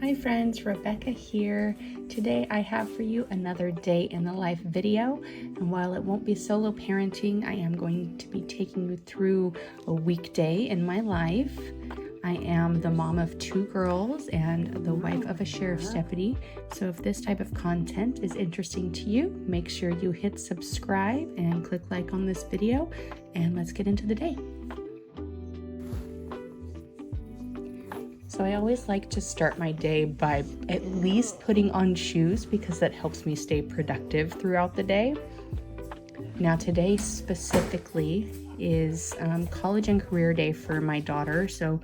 Hi friends, Rebecca here. Today I have for you another day in the life video, and while it won't be solo parenting, I am going to be taking you through a weekday in my life. I am the mom of 2 girls and the wife of a sheriff's deputy, so if this type of content is interesting to you, make sure you hit subscribe and click like on this video, and let's get into the day. So I always like to start my day by at least putting on shoes because that helps me stay productive throughout the day. Now today specifically is college and career day for my daughter. So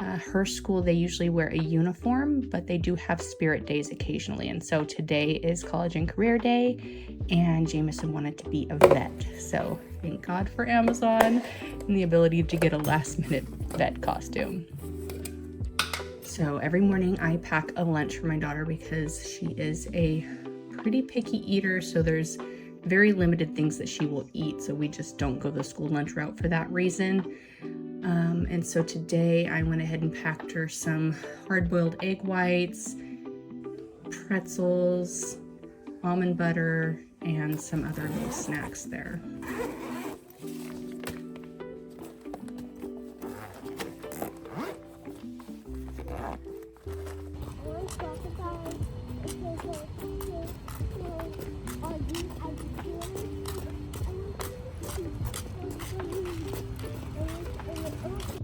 her school, they usually wear a uniform, but they do have spirit days occasionally. And so today is college and career day, and Jameson wanted to be a vet. So thank God for Amazon and the ability to get a last minute vet costume. So every morning I pack a lunch for my daughter because she is a pretty picky eater, so there's very limited things that she will eat, so we just don't go the school lunch route for that reason. And so today I went ahead and packed her some hard-boiled egg whites, pretzels, almond butter, and some other little snacks there.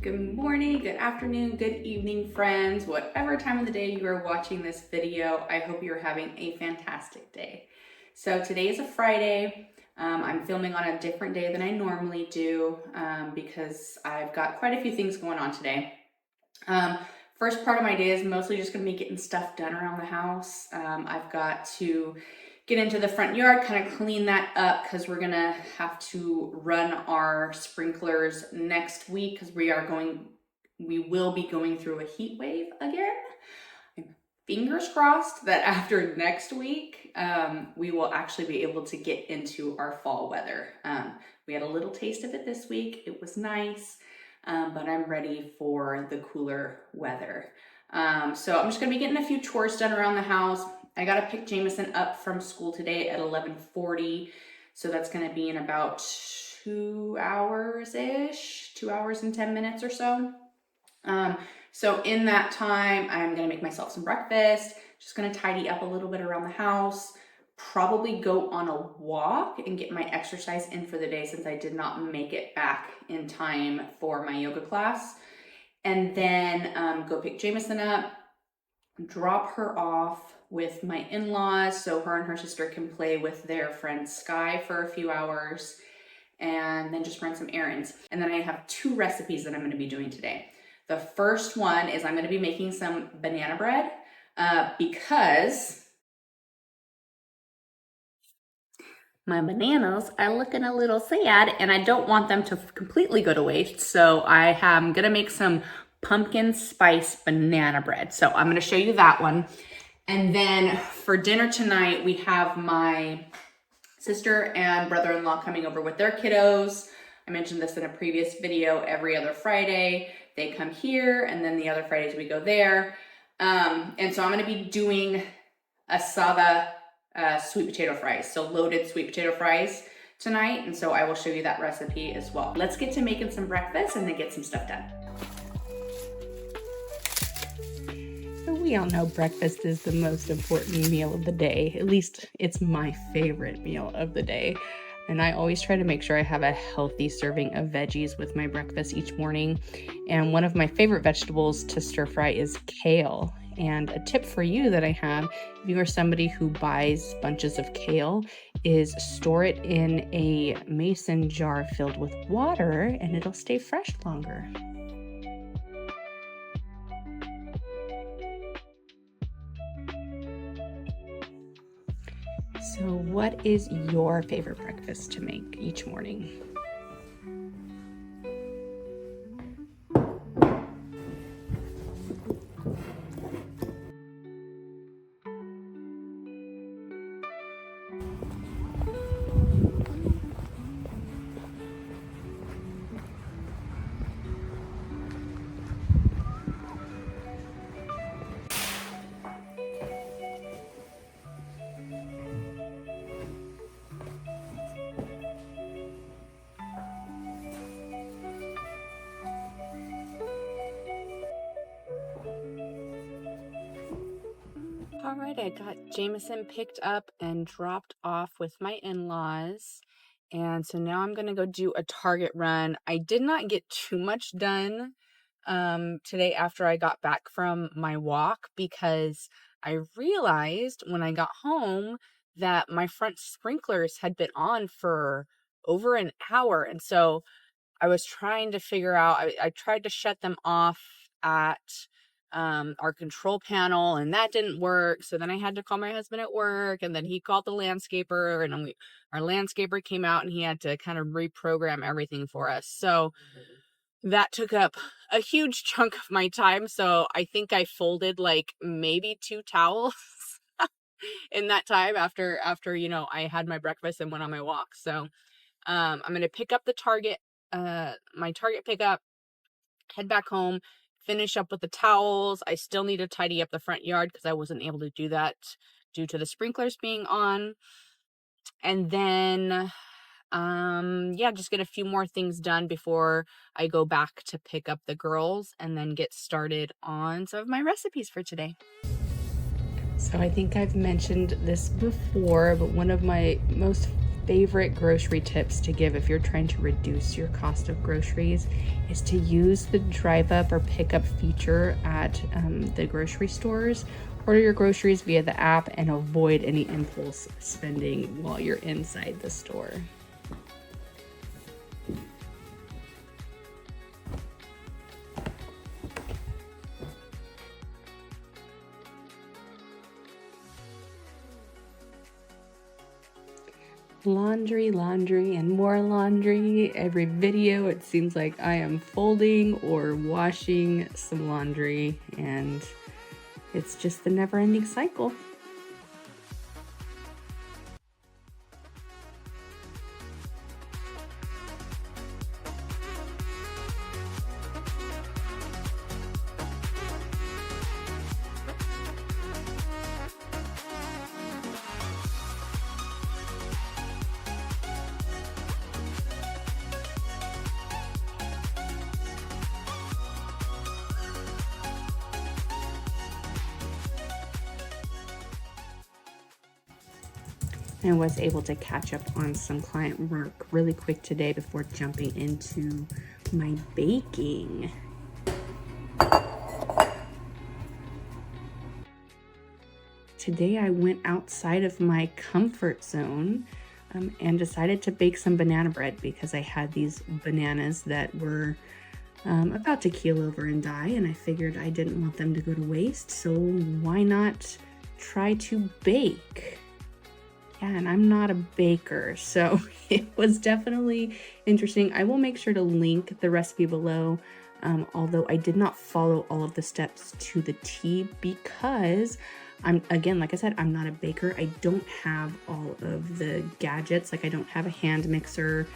Good morning, good afternoon, good evening, friends. Whatever time of the day you are watching this video, I hope you're having a fantastic day. So today is a Friday. I'm filming on a different day than I normally do because I've got quite a few things going on today. First part of my day is mostly just going to be getting stuff done around the house. I've got to get into the front yard, kind of clean that up because we're gonna have to run our sprinklers next week because we will be going through a heat wave again. Fingers crossed that after next week, we will actually be able to get into our fall weather. We had a little taste of it this week. It was nice, but I'm ready for the cooler weather. So I'm just gonna be getting a few chores done around the house. I gotta pick Jameson up from school today at 11:40, so that's gonna be in about 2 hours-ish, 2 hours and 10 minutes or so. So in that time, I'm gonna make myself some breakfast, just gonna tidy up a little bit around the house, probably go on a walk and get my exercise in for the day since I did not make it back in time for my yoga class. And then go pick Jameson up, drop her off with my in-laws so her and her sister can play with their friend Sky for a few hours, and then just run some errands. And then I have 2 recipes that I'm going to be doing today. The first one is I'm going to be making some banana bread because my bananas are looking a little sad and I don't want them to completely go to waste. So I am going to make some pumpkin spice banana bread. So I'm going to show you that one. And then for dinner tonight, we have my sister and brother-in-law coming over with their kiddos. I mentioned this in a previous video. Every other Friday, they come here, and then the other Fridays we go there. And so I'm going to be doing asada sweet potato fries, so loaded sweet potato fries tonight. And so I will show you that recipe as well. Let's get to making some breakfast and then get some stuff done. We all know breakfast is the most important meal of the day. At least it's my favorite meal of the day. And I always try to make sure I have a healthy serving of veggies with my breakfast each morning. And one of my favorite vegetables to stir fry is kale. And a tip for you that I have, if you are somebody who buys bunches of kale, is store it in a mason jar filled with water and it'll stay fresh longer. So what is your favorite breakfast to make each morning? All right, I got Jameson picked up and dropped off with my in-laws. And so now I'm going to go do a Target run. I did not get too much done today after I got back from my walk because I realized when I got home that my front sprinklers had been on for over an hour. And so I was trying to figure out, I tried to shut them off at our control panel, and that didn't work. So then I had to call my husband at work, and then he called the landscaper, and our landscaper came out and he had to kind of reprogram everything for us. So that took up a huge chunk of my time. So I think I folded like maybe 2 towels in that time after I had my breakfast and went on my walk. So I'm going to pick up my Target pickup, head back home, finish up with the towels. I still need to tidy up the front yard because I wasn't able to do that due to the sprinklers being on. And then, just get a few more things done before I go back to pick up the girls and then get started on some of my recipes for today. So I think I've mentioned this before, but one of my most favorite grocery tips to give if you're trying to reduce your cost of groceries is to use the drive up or pickup feature at the grocery stores. Order your groceries via the app and avoid any impulse spending while you're inside the store. Laundry, and more laundry. Every video, it seems like I am folding or washing some laundry, and it's just the never-ending cycle. I was able to catch up on some client work really quick today before jumping into my baking. Today I went outside of my comfort zone and decided to bake some banana bread because I had these bananas that were about to keel over and die, and I figured I didn't want them to go to waste, so why not try to bake? Yeah, and I'm not a baker, so it was definitely interesting. I will make sure to link the recipe below, although I did not follow all of the steps to the T because again, like I said, I'm not a baker. I don't have all of the gadgets. Like I don't have a hand mixer.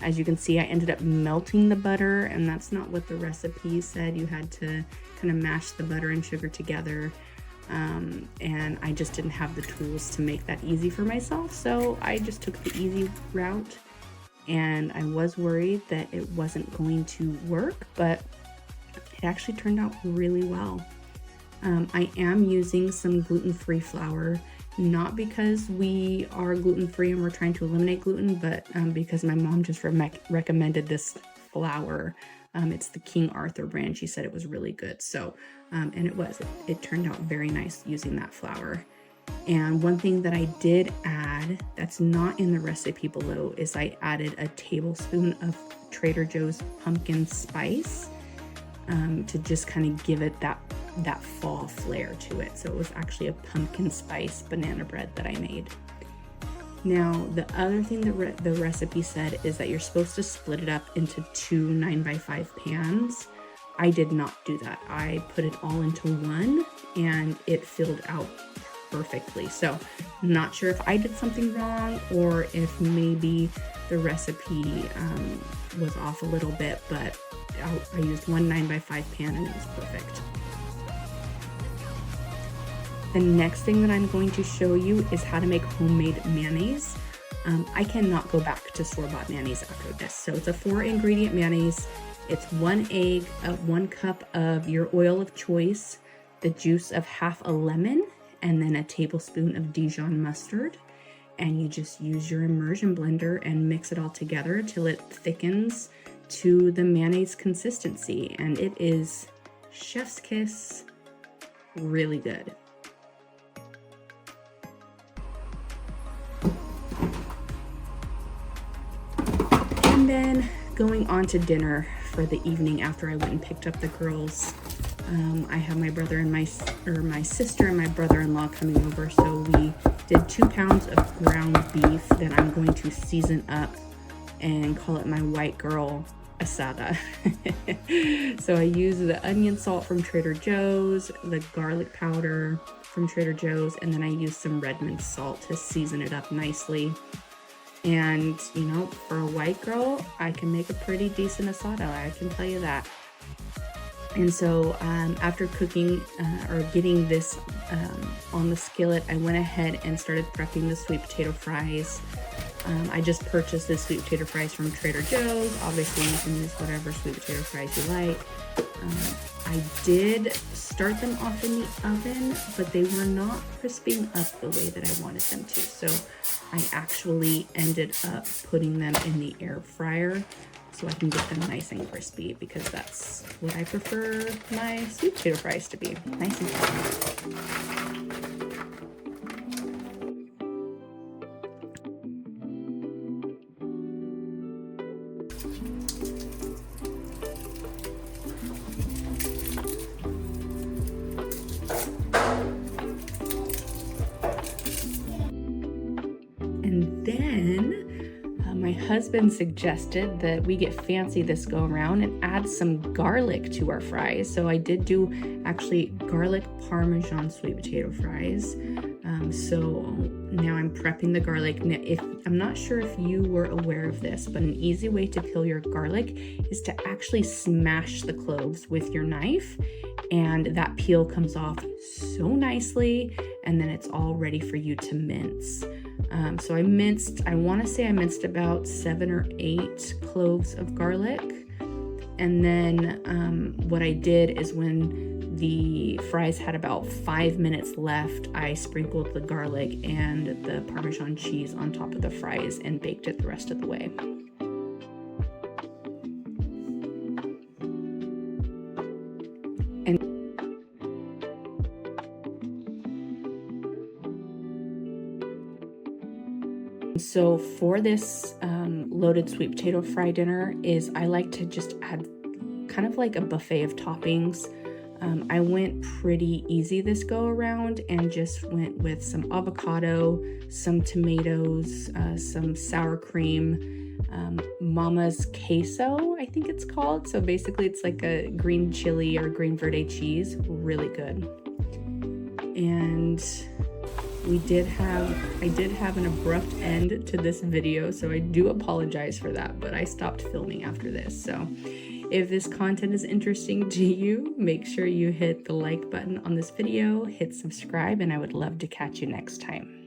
As you can see, I ended up melting the butter, and that's not what the recipe said. You had to kind of mash the butter and sugar together. And I just didn't have the tools to make that easy for myself, so I just took the easy route, and I was worried that it wasn't going to work, but it actually turned out really well. I am using some gluten-free flour, not because we are gluten-free and we're trying to eliminate gluten, but because my mom just recommended this flour. It's the King Arthur brand. She said it was really good. So, and it turned out very nice using that flour. And one thing that I did add that's not in the recipe below is I added a tablespoon of Trader Joe's pumpkin spice to just kind of give it that fall flair to it. So it was actually a pumpkin spice banana bread that I made. Now, the other thing that the recipe said is that you're supposed to split it up into 2 9x5 pans. I did not do that. I put it all into one, and it filled out perfectly. So, not sure if I did something wrong or if maybe the recipe was off a little bit, but I used 1 9x5 pan and it was perfect. The next thing that I'm going to show you is how to make homemade mayonnaise. I cannot go back to store-bought mayonnaise after this. So it's a 4-ingredient mayonnaise. It's 1 egg, 1 cup of your oil of choice, the juice of half a lemon, and then a tablespoon of Dijon mustard. And you just use your immersion blender and mix it all together till it thickens to the mayonnaise consistency. And it is chef's kiss, really good. And then going on to dinner for the evening after I went and picked up the girls. I have my brother and my sister and my brother-in-law coming over, so we did 2 pounds of ground beef that I'm going to season up and call it my white girl asada. So I use the onion salt from Trader Joe's, the garlic powder from Trader Joe's, and then I use some Redmond salt to season it up nicely. And you know, for a white girl, I can make a pretty decent asada, I can tell you that. And so after cooking or getting this on the skillet, I went ahead and started prepping the sweet potato fries. I just purchased the sweet potato fries from Trader Joe's. Obviously, you can use whatever sweet potato fries you like. I did start them off in the oven, but they were not crisping up the way that I wanted them to. So I actually ended up putting them in the air fryer so I can get them nice and crispy, because that's what I prefer my sweet potato fries to be, nice and crispy. And then my husband suggested that we get fancy this go around and add some garlic to our fries. So I did do actually garlic Parmesan sweet potato fries. So now I'm prepping the garlic. Now, I'm not sure if you were aware of this, but an easy way to peel your garlic is to actually smash the cloves with your knife, and that peel comes off so nicely, and then it's all ready for you to mince. So I want to say I minced about 7 or 8 cloves of garlic. And then what I did is when the fries had about 5 minutes left, I sprinkled the garlic and the Parmesan cheese on top of the fries and baked it the rest of the way. So for this loaded sweet potato fry dinner I like to just add kind of like a buffet of toppings. I went pretty easy this go around and just went with some avocado, some tomatoes, some sour cream, Mama's queso, I think it's called. So basically it's like a green chili or green verde cheese, really good. And I did have an abrupt end to this video, so I do apologize for that, but I stopped filming after this. So if this content is interesting to you, make sure you hit the like button on this video, hit subscribe, and I would love to catch you next time.